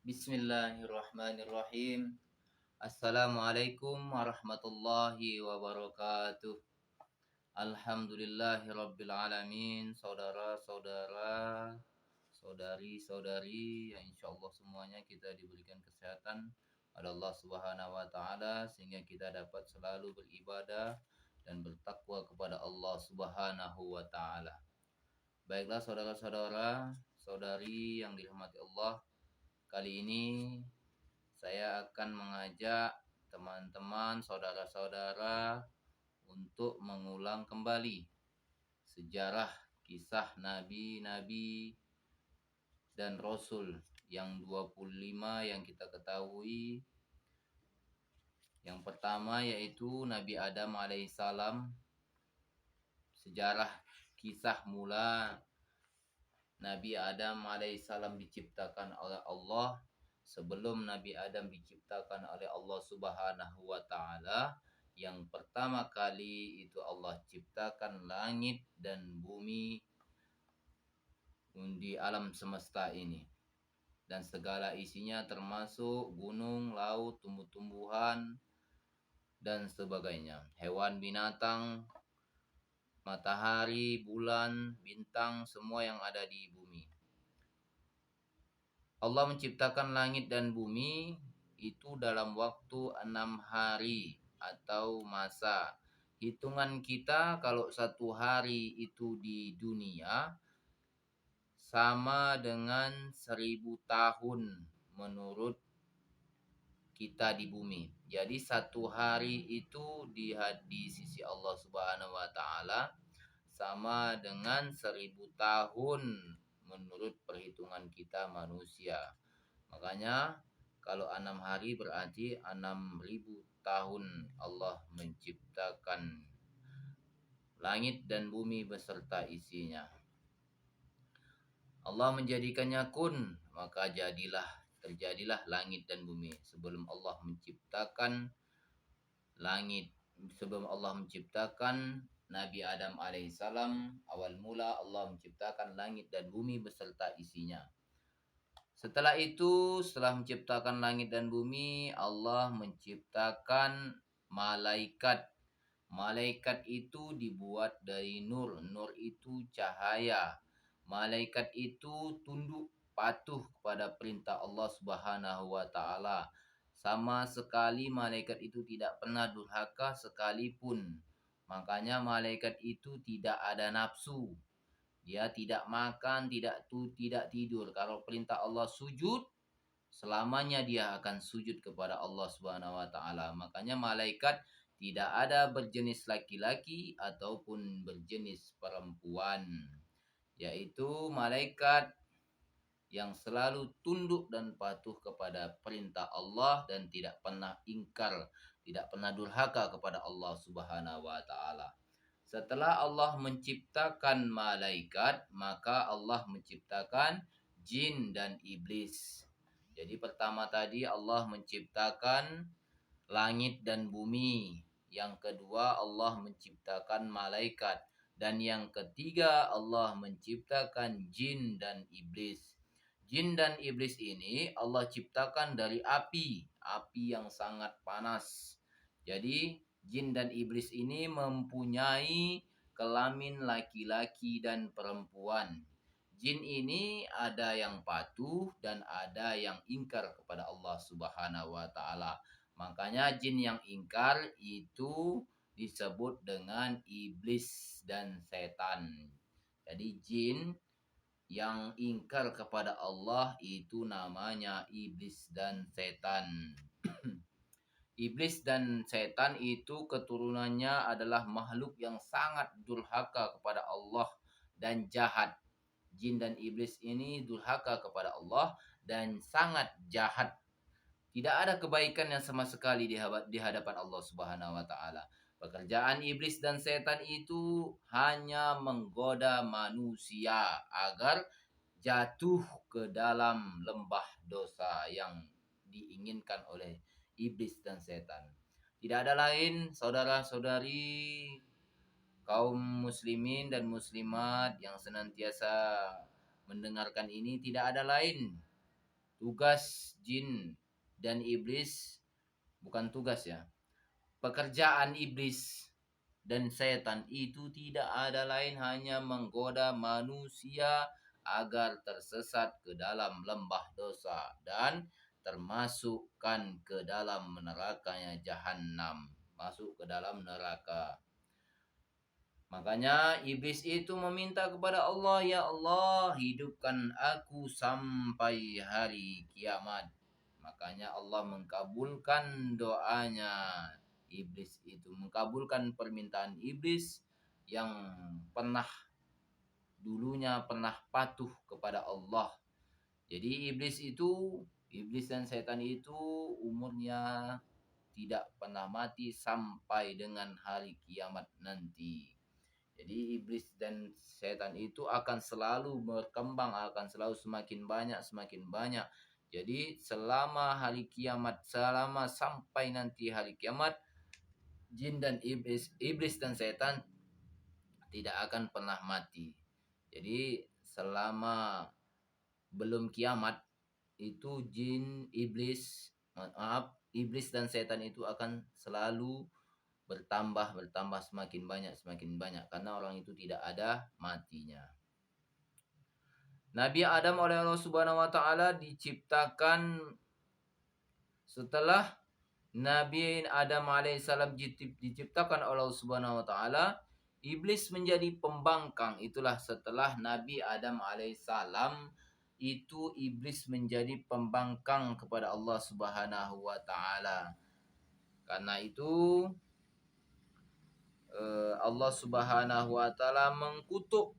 Bismillahirrahmanirrahim. Assalamualaikum warahmatullahi wabarakatuh. Alhamdulillahirabbil alamin. Saudara-saudara, saudari-saudari, yang insyaallah semuanya kita diberikan kesehatan oleh Allah Subhanahu wa taala sehingga kita dapat selalu beribadah dan bertakwa kepada Allah Subhanahu wa taala. Baiklah saudara-saudara, saudari yang dirahmati Allah, kali ini saya akan mengajak teman-teman, saudara-saudara untuk mengulang kembali sejarah kisah nabi-nabi dan rasul yang 25 yang kita ketahui. Yang pertama yaitu Nabi Adam alaihissalam. Sejarah kisah mula Nabi Adam alaihissalam diciptakan oleh Allah. Sebelum Nabi Adam diciptakan oleh Allah Subhanahu wa taala, yang pertama kali itu Allah ciptakan langit dan bumi di alam semesta ini. Dan segala isinya termasuk gunung, laut, tumbuh-tumbuhan dan sebagainya. Hewan, binatang, matahari, bulan, bintang, semua yang ada di bumi. Allah menciptakan langit dan bumi itu dalam waktu 6 hari atau masa. Hitungan kita kalau 1 hari itu di dunia sama dengan 1000 tahun menurut kita di bumi. Jadi 1 hari itu di sisi Allah Subhanahu wa taala sama dengan 1000 tahun menurut perhitungan kita manusia. Makanya kalau 6 hari berarti 6000 tahun Allah menciptakan langit dan bumi beserta isinya. Allah menjadikannya kun, maka terjadilah langit dan bumi. Sebelum Allah menciptakan Nabi Adam alaihissalam, awal mula Allah menciptakan langit dan bumi beserta isinya. Setelah menciptakan langit dan bumi, Allah menciptakan malaikat. Malaikat itu dibuat dari nur. Nur itu cahaya. Malaikat itu tunduk patuh kepada perintah Allah Subhanahu wa taala. Sama sekali malaikat itu tidak pernah durhaka sekalipun. Makanya malaikat itu tidak ada nafsu. Dia tidak makan, tidak tidur. Kalau perintah Allah sujud, selamanya dia akan sujud kepada Allah Subhanahu wa taala. Makanya malaikat tidak ada berjenis laki-laki ataupun berjenis perempuan, yaitu malaikat yang selalu tunduk dan patuh kepada perintah Allah dan tidak pernah ingkar, tidak pernah durhaka kepada Allah Subhanahu wa taala. Setelah Allah menciptakan malaikat, maka Allah menciptakan jin dan iblis. Jadi pertama tadi Allah menciptakan langit dan bumi. Yang kedua Allah menciptakan malaikat. Dan yang ketiga Allah menciptakan jin dan iblis. Jin dan iblis ini Allah ciptakan dari api yang sangat panas. Jadi jin dan iblis ini mempunyai kelamin laki-laki dan perempuan. Jin ini ada yang patuh dan ada yang ingkar kepada Allah Subhanahu wa taala. Makanya jin yang ingkar itu disebut dengan iblis dan setan. Jadi jin yang ingkar kepada Allah itu namanya iblis dan setan. Iblis dan setan itu keturunannya adalah makhluk yang sangat durhaka kepada Allah dan jahat. Jin dan iblis ini durhaka kepada Allah dan sangat jahat. Tidak ada kebaikan yang sama sekali di hadapan Allah Subhanahu wa taala. Pekerjaan iblis dan setan itu hanya menggoda manusia agar jatuh ke dalam lembah dosa yang diinginkan oleh iblis dan setan. Tidak ada lain, saudara-saudari kaum muslimin dan muslimat yang senantiasa mendengarkan ini, tidak ada lain tugas jin dan iblis, bukan tugas ya, pekerjaan iblis dan setan itu tidak ada lain hanya menggoda manusia agar tersesat ke dalam lembah dosa dan termasukkan ke dalam nerakanya jahanam, masuk ke dalam neraka. Makanya iblis itu meminta kepada Allah, ya Allah, hidupkan aku sampai hari kiamat. Makanya Allah mengkabulkan doanya iblis itu, mengkabulkan permintaan iblis yang pernah dulunya pernah patuh kepada Allah. Jadi iblis dan setan itu umurnya tidak pernah mati sampai dengan hari kiamat nanti. Jadi iblis dan setan itu akan selalu berkembang, akan selalu semakin banyak, semakin banyak. Jadi selama hari kiamat, selama sampai nanti hari kiamat, jin dan iblis dan setan tidak akan pernah mati. Jadi selama belum kiamat itu iblis dan setan itu akan selalu bertambah semakin banyak karena orang itu tidak ada matinya. Nabi Adam oleh Allah Subhanahu wa taala diciptakan setelah Nabi Adam alaihissalam diciptakan oleh Allah Subhanahu wa taala, iblis menjadi pembangkang. Itulah setelah Nabi Adam alaihissalam itu iblis menjadi pembangkang kepada Allah Subhanahu wa taala. Karena itu Allah Subhanahu wa taala mengkutuk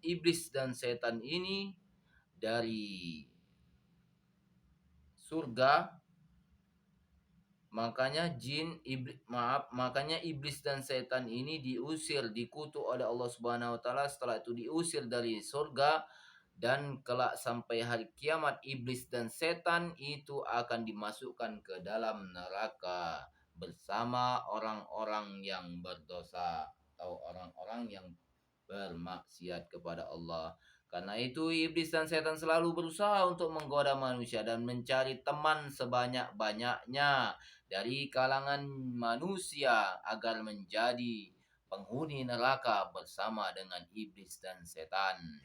iblis dan setan ini dari surga. Makanya makanya iblis dan setan ini dikutuk oleh Allah Subhanahu wa taala. Setelah itu diusir dari surga, dan kelak sampai hari kiamat iblis dan setan itu akan dimasukkan ke dalam neraka bersama orang-orang yang berdosa atau orang-orang yang bermaksiat kepada Allah. Karena itu iblis dan setan selalu berusaha untuk menggoda manusia dan mencari teman sebanyak-banyaknya dari kalangan manusia agar menjadi penghuni neraka bersama dengan iblis dan setan.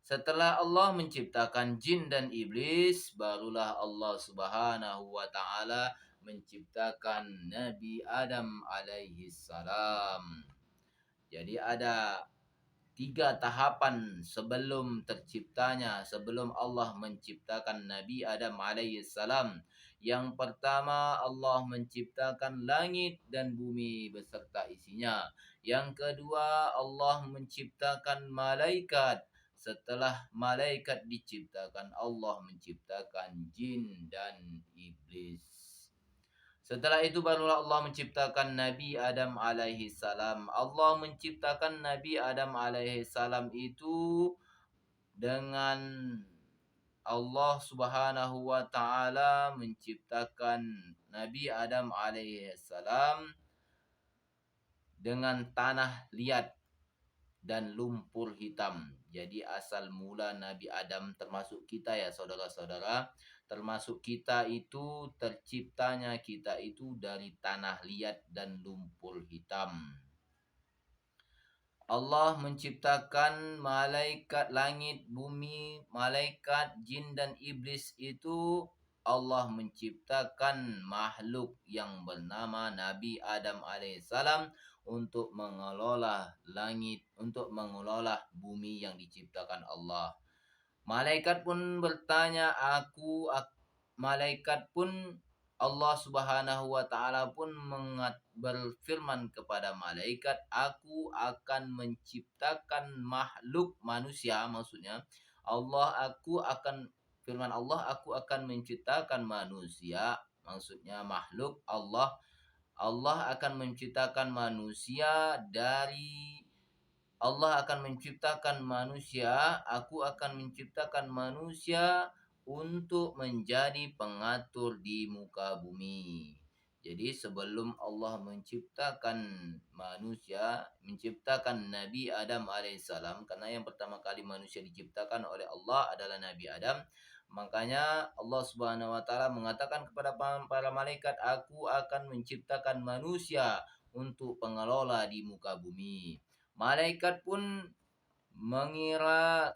Setelah Allah menciptakan jin dan iblis, barulah Allah Subhanahu wa taala menciptakan Nabi Adam alaihi salam. Jadi ada 3 tahapan sebelum Allah menciptakan Nabi Adam alaihi salam. Yang pertama, Allah menciptakan langit dan bumi beserta isinya. Yang kedua, Allah menciptakan malaikat. Setelah malaikat diciptakan, Allah menciptakan jin dan iblis. Setelah itu barulah Allah menciptakan Nabi Adam alaihi salam. Allah menciptakan Nabi Adam alaihi salam itu dengan Allah Subhanahu wa taala menciptakan Nabi Adam alaihi salam dengan tanah liat dan lumpur hitam. Jadi asal mula Nabi Adam, termasuk kita ya saudara-saudara, termasuk kita itu terciptanya kita itu dari tanah liat dan lumpur hitam. Allah menciptakan malaikat langit, bumi, malaikat, jin dan iblis itu Allah menciptakan makhluk yang bernama Nabi Adam alaihissalam untuk mengelola langit, untuk mengelola bumi yang diciptakan Allah. Malaikat pun bertanya, malaikat pun Allah Subhanahu wa taala pun berfirman kepada malaikat, aku akan menciptakan makhluk manusia, maksudnya aku akan menciptakan manusia, maksudnya makhluk Allah akan menciptakan manusia aku akan menciptakan manusia untuk menjadi pengatur di muka bumi. Jadi sebelum Allah menciptakan Nabi Adam alaihissalam, karena yang pertama kali manusia diciptakan oleh Allah adalah Nabi Adam, Makanya Allah Subhanahu wa taala mengatakan kepada para malaikat, "Aku akan menciptakan manusia untuk pengelola di muka bumi." Malaikat pun mengira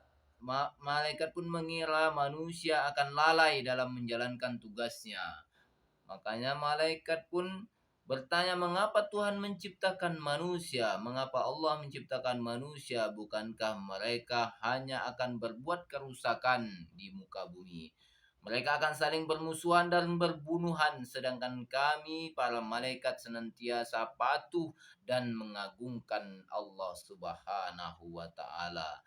malaikat pun mengira manusia akan lalai dalam menjalankan tugasnya. Makanya malaikat pun bertanya, mengapa Tuhan menciptakan manusia? Mengapa Allah menciptakan manusia? Bukankah mereka hanya akan berbuat kerusakan di muka bumi? Mereka akan saling bermusuhan dan berbunuhan, sedangkan kami para malaikat senantiasa patuh dan mengagungkan Allah Subhanahu wa taala.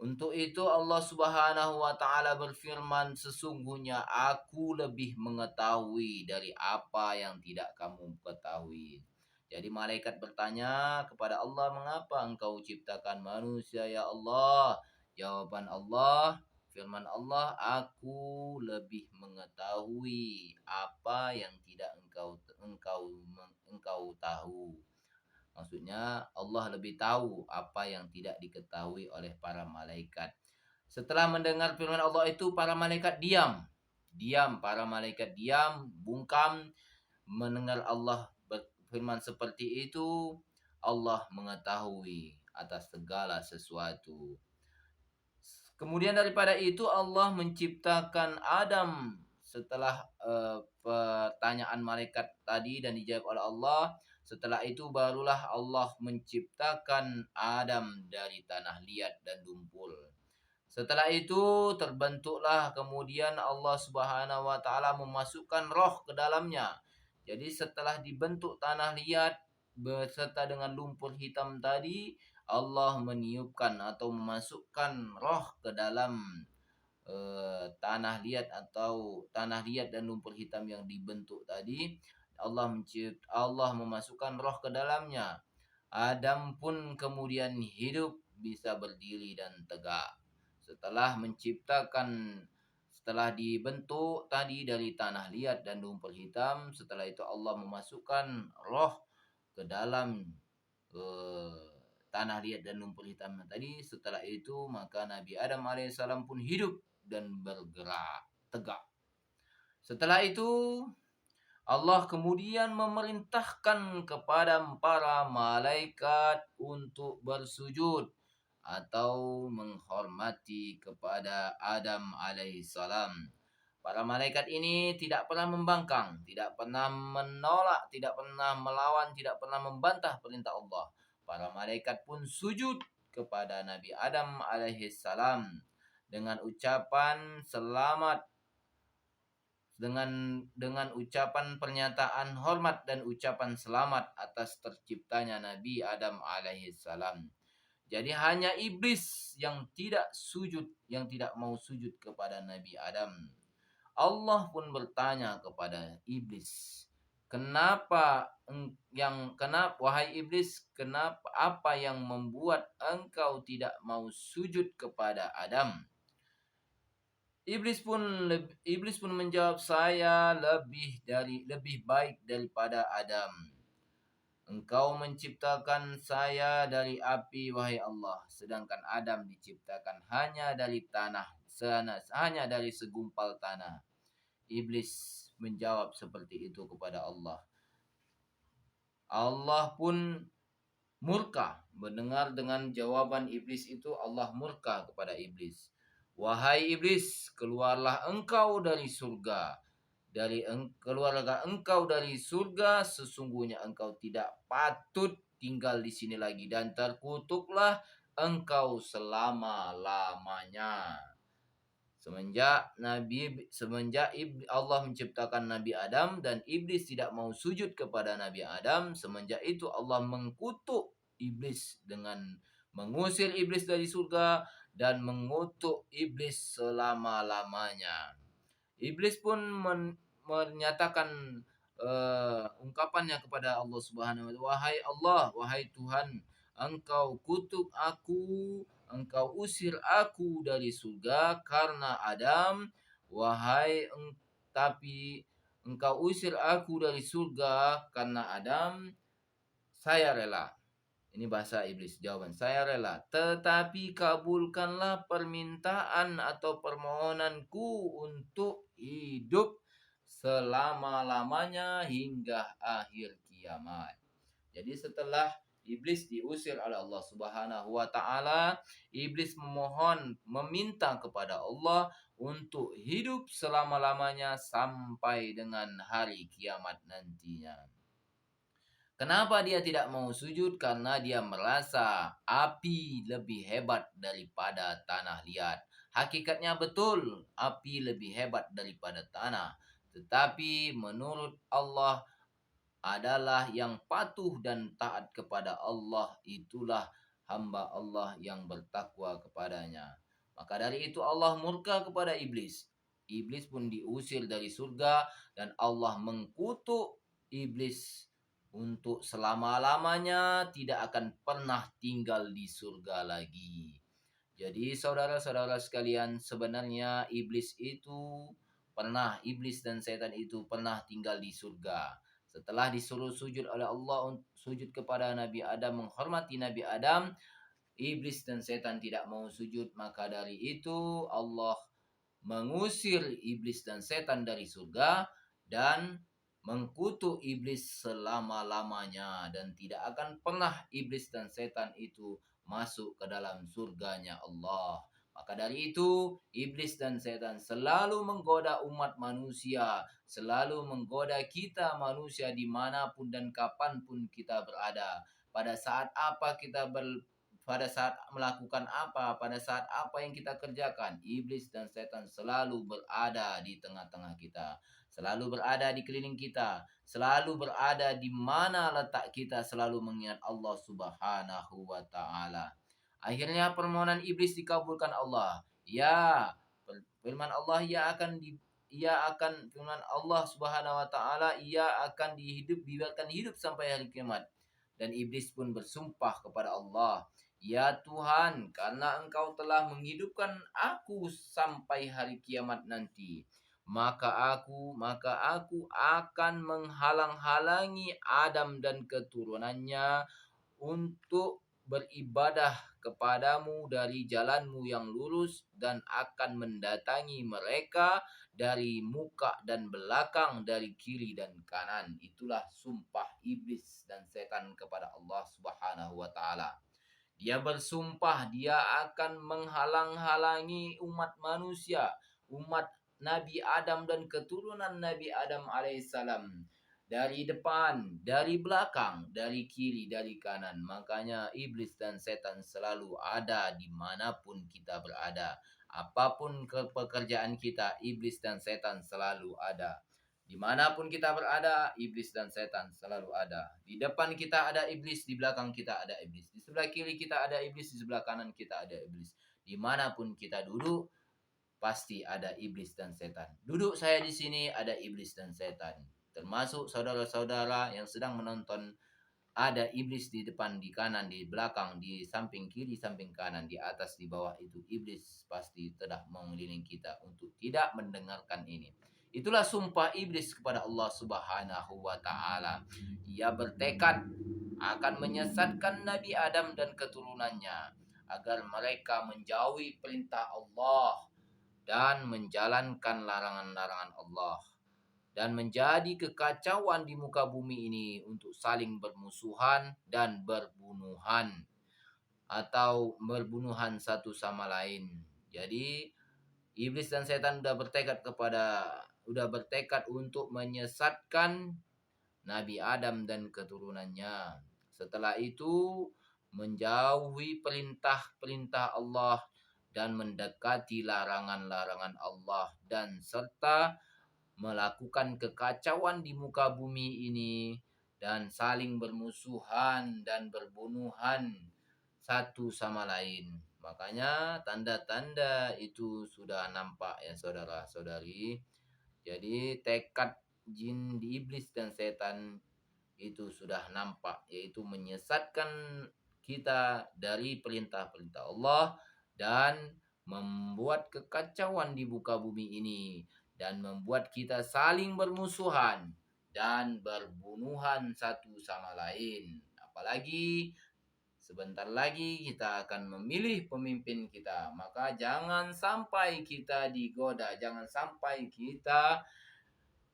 Untuk itu Allah Subhanahu wa taala berfirman, sesungguhnya aku lebih mengetahui dari apa yang tidak kamu ketahui. Jadi malaikat bertanya kepada Allah, mengapa engkau ciptakan manusia ya Allah? Jawaban Allah, firman Allah, aku lebih mengetahui apa yang tidak engkau tahu. Maksudnya Allah lebih tahu apa yang tidak diketahui oleh para malaikat. Setelah mendengar firman Allah itu, para malaikat diam. Para malaikat diam, bungkam mendengar Allah berfirman seperti itu. Allah mengetahui atas segala sesuatu. Kemudian daripada itu Allah menciptakan Adam setelah pertanyaan malaikat tadi dan dijawab oleh Allah. Setelah itu barulah Allah menciptakan Adam dari tanah liat dan lumpur. Setelah itu terbentuklah kemudian Allah Subhanahu wa taala memasukkan roh ke dalamnya. Jadi setelah dibentuk tanah liat beserta dengan lumpur hitam tadi, Allah meniupkan atau memasukkan roh ke dalam tanah liat dan lumpur hitam yang dibentuk tadi. Allah memasukkan roh ke dalamnya. Adam pun kemudian hidup, bisa berdiri dan tegak. Setelah dibentuk tadi dari tanah liat dan lumpur hitam, setelah itu Allah memasukkan roh ke dalam tanah liat dan lumpur hitam tadi. Setelah itu maka Nabi Adam alaihissalam pun hidup dan bergerak tegak. Setelah itu Allah kemudian memerintahkan kepada para malaikat untuk bersujud atau menghormati kepada Adam alaihissalam. Para malaikat ini tidak pernah membangkang, tidak pernah menolak, tidak pernah melawan, tidak pernah membantah perintah Allah. Para malaikat pun sujud kepada Nabi Adam alaihissalam dengan ucapan selamat, dengan ucapan pernyataan hormat dan ucapan selamat atas terciptanya Nabi Adam alaihissalam. Jadi hanya iblis yang tidak sujud, yang tidak mau sujud kepada Nabi Adam. Allah pun bertanya kepada iblis, wahai iblis, kenapa, apa yang membuat engkau tidak mau sujud kepada Adam? Iblis pun menjawab, saya lebih baik daripada Adam. Engkau menciptakan saya dari api, wahai Allah, sedangkan Adam diciptakan hanya dari tanah, hanya dari segumpal tanah. Iblis menjawab seperti itu kepada Allah. Allah pun murka mendengar dengan jawaban iblis itu. Allah murka kepada iblis. Wahai iblis, keluarlah engkau dari surga. Keluarga engkau dari surga, sesungguhnya engkau tidak patut tinggal di sini lagi, dan terkutuklah engkau selama-lamanya. Semenjak Allah menciptakan Nabi Adam dan iblis tidak mau sujud kepada Nabi Adam, semenjak itu Allah mengkutuk iblis dengan mengusir iblis dari surga dan mengutuk iblis selama-lamanya. Iblis pun menyatakan ungkapannya kepada Allah Subhanahu wa taala, wahai Allah, wahai Tuhan, engkau kutuk aku, engkau usir aku dari surga karena Adam, tapi engkau usir aku dari surga karena Adam, saya rela. Ini bahasa iblis. Jawaban saya rela, tetapi kabulkanlah permintaan atau permohonanku untuk hidup selama-lamanya hingga akhir kiamat. Jadi setelah iblis diusir oleh Allah Subhanahu wa taala, iblis meminta kepada Allah untuk hidup selama-lamanya sampai dengan hari kiamat nantinya. Kenapa dia tidak mau sujud? Karena dia merasa api lebih hebat daripada tanah liat. Hakikatnya betul, api lebih hebat daripada tanah. Tetapi menurut Allah adalah yang patuh dan taat kepada Allah, itulah hamba Allah yang bertakwa kepadanya. Maka dari itu Allah murka kepada iblis. Iblis pun diusir dari surga dan Allah mengkutuk iblis untuk selama-lamanya tidak akan pernah tinggal di surga lagi. Jadi saudara-saudara sekalian, sebenarnya iblis dan setan itu pernah tinggal di surga. Setelah disuruh sujud oleh Allah, sujud kepada Nabi Adam, menghormati Nabi Adam, iblis dan setan tidak mau sujud. Maka dari itu Allah mengusir iblis dan setan dari surga dan mengkutuk iblis selama-lamanya, dan tidak akan pernah iblis dan setan itu masuk ke dalam surganya Allah. Maka dari itu iblis dan setan selalu menggoda umat manusia, selalu menggoda kita manusia dimanapun dan kapanpun kita berada. Pada saat apa kita pada saat melakukan apa, pada saat apa yang kita kerjakan, iblis dan setan selalu berada di tengah-tengah kita, selalu berada di keliling kita, selalu berada di mana letak kita, selalu mengingat Allah Subhanahu wa taala. Akhirnya permohonan iblis dikabulkan Allah. Ya, firman Allah, firman Allah Subhanahu wa taala, ia akan dibiarkan hidup sampai hari kiamat. Dan iblis pun bersumpah kepada Allah, ya Tuhan, karena Engkau telah menghidupkan aku sampai hari kiamat nanti, maka aku akan menghalang-halangi Adam dan keturunannya untuk beribadah kepadamu dari jalanmu yang lurus, dan akan mendatangi mereka dari muka dan belakang, dari kiri dan kanan. Itulah sumpah iblis dan setan kepada Allah Subhanahu wa taala. Dia bersumpah dia akan menghalang-halangi umat manusia, umat Nabi Adam dan keturunan Nabi Adam alaihissalam, dari depan, dari belakang, dari kiri, dari kanan. Makanya iblis dan setan selalu ada dimanapun kita berada. Apapun pekerjaan kita, iblis dan setan selalu ada. Dimanapun kita berada, iblis dan setan selalu ada. Di depan kita ada iblis, di belakang kita ada iblis. Di sebelah kiri kita ada iblis, di sebelah kanan kita ada iblis. Dimanapun kita duduk, pasti ada iblis dan setan. Duduk saya di sini, ada iblis dan setan. Termasuk saudara-saudara yang sedang menonton, ada iblis di depan, di kanan, di belakang, di samping kiri, samping kanan, di atas, di bawah. Itu iblis pasti telah mengelilingi kita untuk tidak mendengarkan ini. Itulah sumpah iblis kepada Allah Subhanahu wa taala. Ia bertekad akan menyesatkan Nabi Adam dan keturunannya agar mereka menjauhi perintah Allah dan menjalankan larangan-larangan Allah, dan menjadi kekacauan di muka bumi ini untuk saling bermusuhan dan berbunuhan, atau berbunuhan satu sama lain. Jadi iblis dan setan udah bertekad untuk menyesatkan Nabi Adam dan keturunannya. Setelah itu menjauhi perintah-perintah Allah dan mendekati larangan-larangan Allah, dan serta melakukan kekacauan di muka bumi ini dan saling bermusuhan dan berbunuhan satu sama lain. Makanya tanda-tanda itu sudah nampak ya saudara-saudari. Jadi tekad jin di iblis dan setan itu sudah nampak, yaitu menyesatkan kita dari perintah-perintah Allah dan membuat kekacauan di muka bumi ini, dan membuat kita saling bermusuhan dan berbunuhan satu sama lain. Apalagi Sebentar lagi kita akan memilih pemimpin kita. Maka jangan sampai kita digoda, jangan sampai kita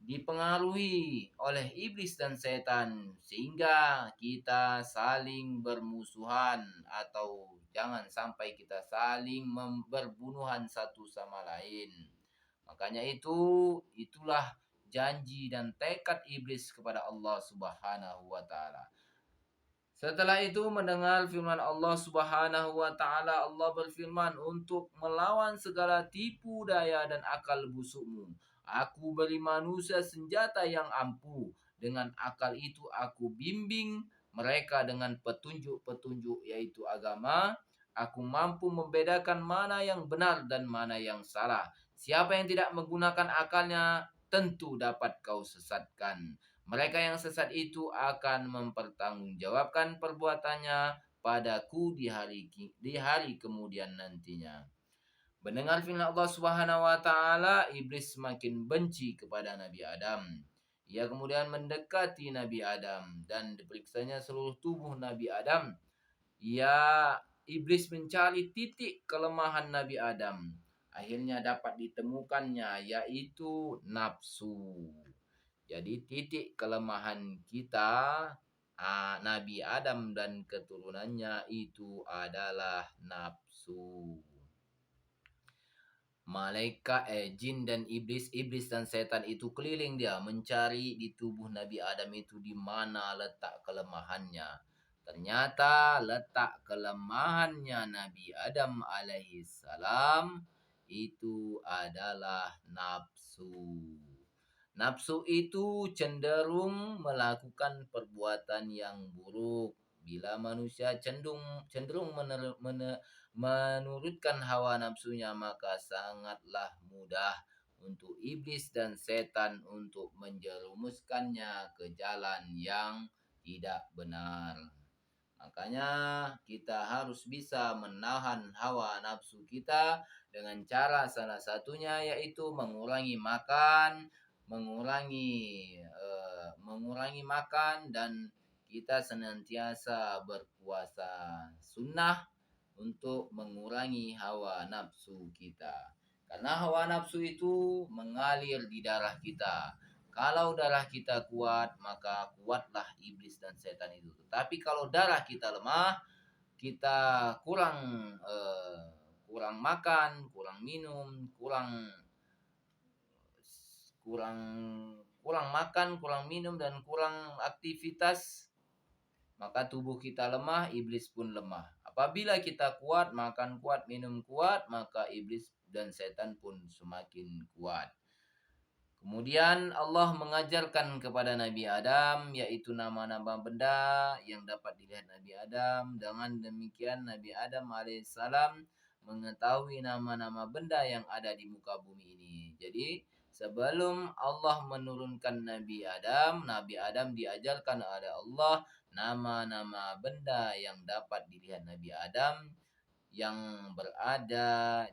dipengaruhi oleh iblis dan setan sehingga kita saling bermusuhan, atau jangan sampai kita saling berbunuhan satu sama lain. Makanya itulah janji dan tekad iblis kepada Allah Subhanahu wa taala. Setelah itu mendengar firman Allah Subhanahu wa taala, Allah berfirman, untuk melawan segala tipu daya dan akal busukmu, aku beri manusia senjata yang ampuh. Dengan akal itu aku bimbing mereka dengan petunjuk-petunjuk, yaitu agama. Aku mampu membedakan mana yang benar dan mana yang salah. Siapa yang tidak menggunakan akalnya tentu dapat kau sesatkan. Mereka yang sesat itu akan mempertanggungjawabkan perbuatannya padaku di hari kemudian nantinya. Mendengar firman Allah Subhanahu wa taala, iblis semakin benci kepada Nabi Adam. Ia kemudian mendekati Nabi Adam dan diperiksanya seluruh tubuh Nabi Adam. Iblis mencari titik kelemahan Nabi Adam. Akhirnya dapat ditemukannya, yaitu nafsu. Jadi titik kelemahan kita, Nabi Adam dan keturunannya itu adalah nafsu. Jin dan iblis dan setan itu keliling dia mencari di tubuh Nabi Adam itu di mana letak kelemahannya. Ternyata letak kelemahannya Nabi Adam alaihi salam itu adalah nafsu. Nafsu itu cenderung melakukan perbuatan yang buruk. Bila manusia cenderung menurutkan hawa nafsunya, maka sangatlah mudah untuk iblis dan setan untuk menjerumuskannya ke jalan yang tidak benar. Makanya kita harus bisa menahan hawa nafsu kita dengan cara salah satunya yaitu mengurangi makan dan kita senantiasa berpuasa sunnah untuk mengurangi hawa nafsu kita. Karena hawa nafsu itu mengalir di darah kita. Kalau darah kita kuat, maka kuatlah iblis dan setan itu. Tapi kalau darah kita lemah, kita kurang makan, kurang minum, kurang makan, kurang minum, dan kurang aktivitas, maka tubuh kita lemah, iblis pun lemah. Apabila kita kuat, makan kuat, minum kuat, maka iblis dan setan pun semakin kuat. Kemudian Allah mengajarkan kepada Nabi Adam, yaitu nama-nama benda yang dapat dilihat Nabi Adam. Dengan demikian Nabi Adam alaihissalam mengetahui nama-nama benda yang ada di muka bumi ini. Jadi sebelum Allah menurunkan Nabi Adam diajarkan oleh Allah nama-nama benda yang dapat dilihat Nabi Adam yang berada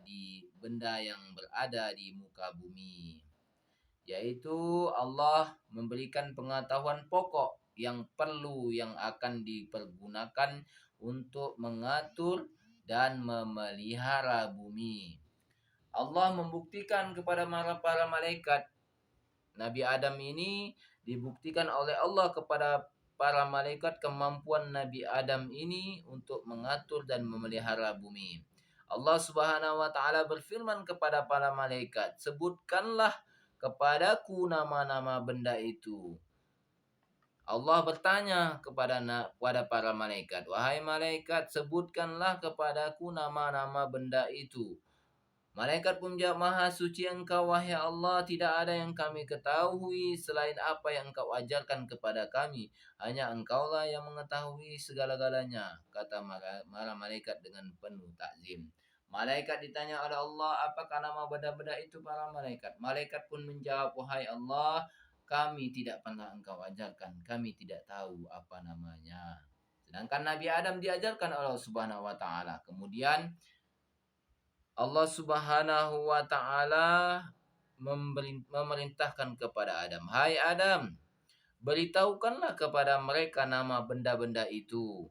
di muka bumi. Yaitu Allah memberikan pengetahuan pokok yang akan dipergunakan untuk mengatur dan memelihara bumi. Allah membuktikan kepada para malaikat. Nabi Adam ini dibuktikan oleh Allah kepada para malaikat kemampuan Nabi Adam ini untuk mengatur dan memelihara bumi. Allah Subhanahu wa taala berfirman kepada para malaikat, "Sebutkanlah kepadaku nama-nama benda itu." Allah bertanya kepada para malaikat, "Wahai malaikat, sebutkanlah kepadaku nama-nama benda itu." Malaikat pun menjawab, "Maha suci Engkau, wahai Allah, tidak ada yang kami ketahui selain apa yang Engkau ajarkan kepada kami. Hanya Engkaulah yang mengetahui segala-galanya," kata para malaikat dengan penuh takzim. Malaikat ditanya oleh Allah, "Apakah nama benda-benda itu?" Para malaikat pun menjawab, "Wahai Allah, kami tidak pernah Engkau ajarkan, kami tidak tahu apa namanya." Sedangkan Nabi Adam diajarkan oleh Allah Subhanahu wa taala. Kemudian Allah Subhanahu wa taala memerintahkan kepada Adam, "Hai Adam, beritahukanlah kepada mereka nama benda-benda itu."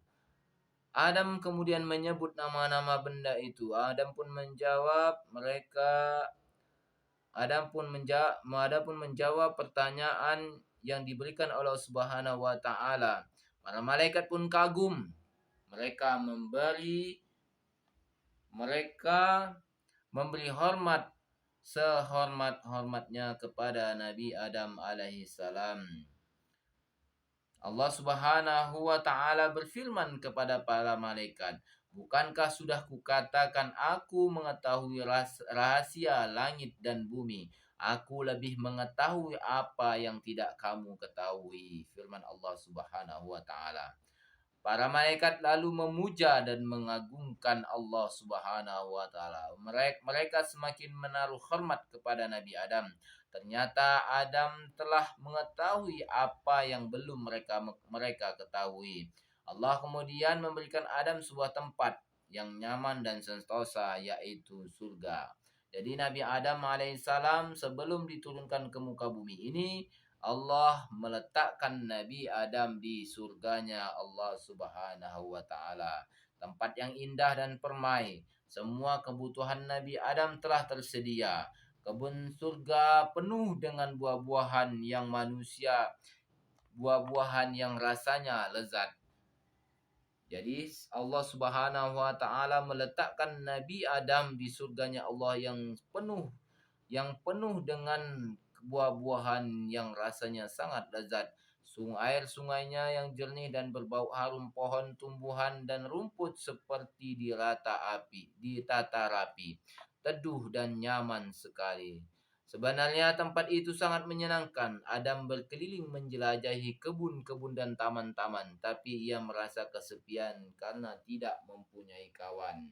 Adam kemudian menyebut nama-nama benda itu. Adam pun menjawab pertanyaan yang diberikan oleh Allah Subhanahu wa taala. Para malaikat pun kagum. Mereka memberi hormat sehormat-hormatnya kepada Nabi Adam alaihi salam. Allah Subhanahu wa taala berfirman kepada para malaikat, "Bukankah sudah kukatakan aku mengetahui rahasia langit dan bumi? Aku lebih mengetahui apa yang tidak kamu ketahui." Firman Allah Subhanahu wa taala. Para malaikat lalu memuja dan mengagungkan Allah Subhanahu wa taala. Mereka semakin menaruh hormat kepada Nabi Adam. Ternyata Adam telah mengetahui apa yang belum mereka ketahui. Allah kemudian memberikan Adam sebuah tempat yang nyaman dan sentosa, yaitu surga. Jadi Nabi Adam alaihissalam sebelum diturunkan ke muka bumi ini, Allah meletakkan Nabi Adam di surganya Allah Subhanahu wa taala. Tempat yang indah dan permai. Semua kebutuhan Nabi Adam telah tersedia. Kebun surga penuh dengan buah-buahan yang rasanya lezat. Jadi Allah Subhanahu wa taala meletakkan Nabi Adam di surganya Allah yang penuh dengan buah-buahan yang rasanya sangat lezat. Air sungainya yang jernih dan berbau harum, pohon tumbuhan dan rumput seperti ditata rapi, teduh dan nyaman sekali. Sebenarnya tempat itu sangat menyenangkan. Adam berkeliling menjelajahi kebun-kebun dan taman-taman, tapi ia merasa kesepian karena tidak mempunyai kawan.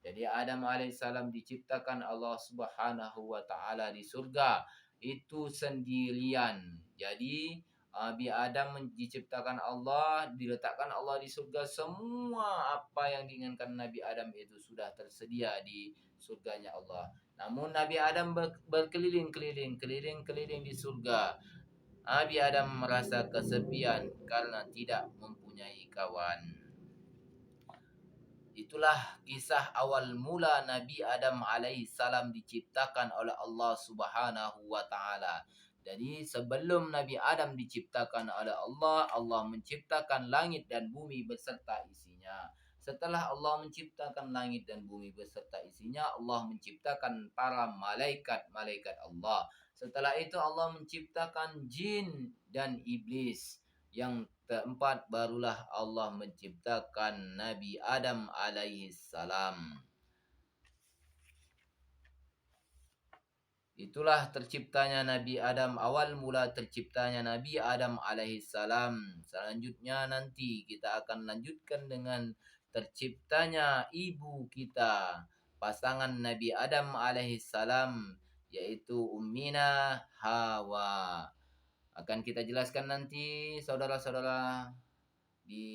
Jadi Adam alaihissalam diciptakan Allah Subhanahu wa taala di surga itu sendirian. Jadi Nabi Adam diciptakan Allah, diletakkan Allah di surga. Semua apa yang diinginkan Nabi Adam itu sudah tersedia di surganya Allah. Namun Nabi Adam berkeliling-keliling di surga. Nabi Adam merasa kesepian karena tidak mempunyai kawan. Itulah kisah awal mula Nabi Adam alaihissalam diciptakan oleh Allah Subhanahu wa taala. Jadi sebelum Nabi Adam diciptakan oleh Allah, Allah menciptakan langit dan bumi beserta isinya. Setelah Allah menciptakan langit dan bumi beserta isinya, Allah menciptakan para malaikat Allah. Setelah itu Allah menciptakan jin dan iblis. Yang keempat barulah Allah menciptakan Nabi Adam alaihi salam. Itulah terciptanya Nabi Adam, awal mula terciptanya Nabi Adam alaihi salam. Selanjutnya nanti kita akan lanjutkan dengan terciptanya ibu kita, pasangan Nabi Adam alaihi salam, yaitu Ummina Hawa. Akan kita jelaskan nanti saudara-saudara di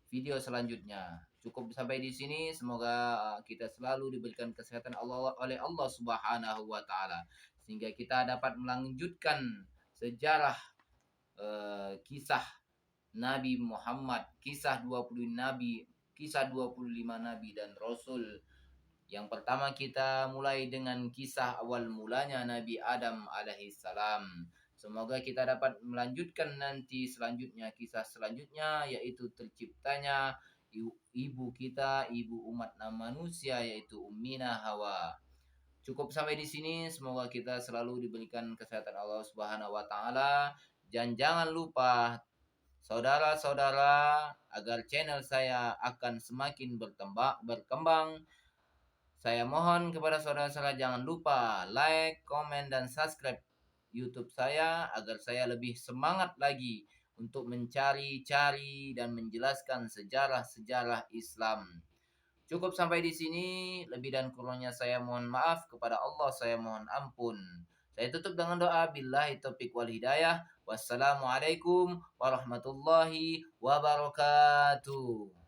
video selanjutnya. Cukup sampai di sini. Semoga kita selalu diberikan kesehatan oleh Allah Subhanahu wa taala sehingga kita dapat melanjutkan sejarah kisah Nabi Muhammad, kisah 25 nabi dan rasul. Yang pertama kita mulai dengan kisah awal mulanya Nabi Adam alaihissalam. Semoga kita dapat melanjutkan nanti kisah selanjutnya, yaitu terciptanya ibu kita, ibu umat manusia, yaitu Ummina Hawa. Cukup sampai di sini. Semoga kita selalu diberikan kesehatan Allah Subhanahu wa taala. Dan jangan lupa saudara-saudara, agar channel saya akan semakin berkembang. Saya mohon kepada saudara-saudara jangan lupa like, komen, dan subscribe YouTube saya agar saya lebih semangat lagi untuk mencari-cari dan menjelaskan sejarah-sejarah Islam. Cukup sampai di sini. Lebih dan kurangnya saya mohon maaf, kepada Allah saya mohon ampun. Saya tutup dengan doa, billahi taufiq wal hidayah. Wassalamualaikum warahmatullahi wabarakatuh.